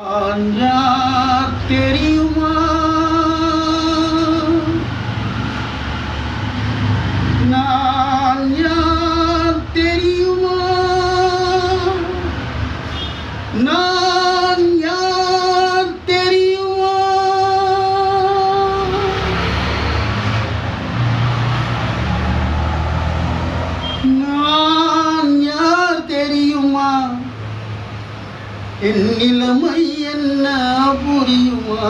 யார் தெரியுமா? நான் யார் தெரியுமா? நான் யார் தெரியுமா? நான் யார் தெரியுமா? என் நிலைமை என்ன புரியுமா?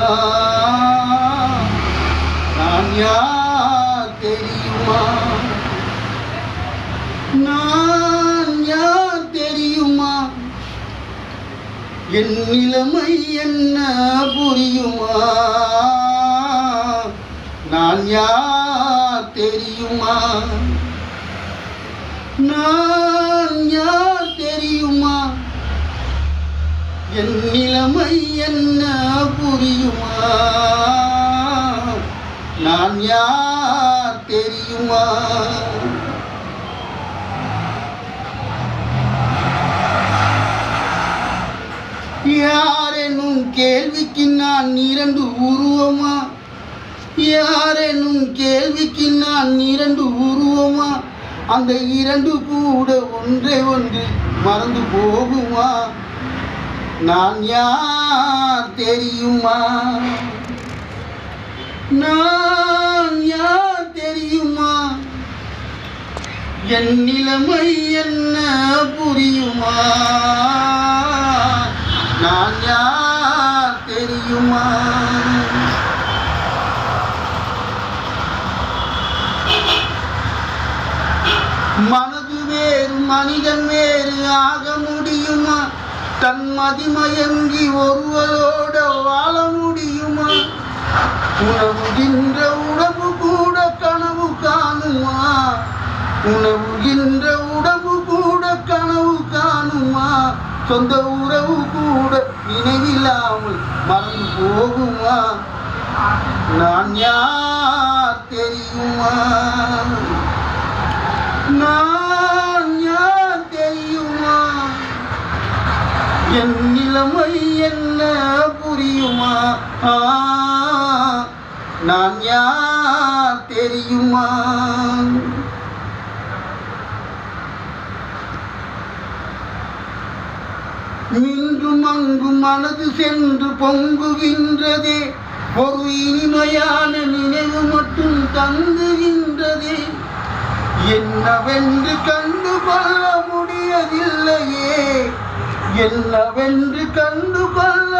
நான் யார் தெரியுமா? நான் யார் தெரியுமா? என் நிலைமை என்ன புரியுமா? நான் யார் தெரியுமா? நான் யார் தெரியுமா? என் நிலைமை என்ன புரியுமா? நான் யார் தெரியுமா? யாரெனும் கேள்விக்கு நான் இரண்டு உருவமா? யாரெனும் கேள்விக்கு நான் இரண்டு உருவமா? அந்த இரண்டு கூட ஒன்றே ஒன்று மறந்து போகுமா? நான் யார் தெரியுமா? நான் யார் தெரியுமா? என் நிலைமை என்ன புரியுமா? நான் யார் தெரியுமா? மனது வேறு மனிதன் வேறு ஆக முடியுமா? தன் மதிமயங்கி ஒருவரோட வாழ முடியுமா? உணவுகின்ற உடம்பு கூட கனவு காணுமா? உணவுகின்ற உடம்பு கூட கனவு காணுமா? சொந்த உறவு கூட நினைவில்லாமல் மறந்து போகுமா? நான் யார் தெரியுமா? நான் யார் தெரியுமா? என் நிலைமை என்ன புரியுமா? நான் யார் தெரியுமா? இன்றும் அங்கும் மனது சென்று பொங்குகின்றதே, ஒரு இனிமையான நினைவு மட்டும் தங்குகின்றதே. என்னவென்று கண்டு கொள்ள முடியவில்லையே, என்னவென்று கண்டு கொள்ள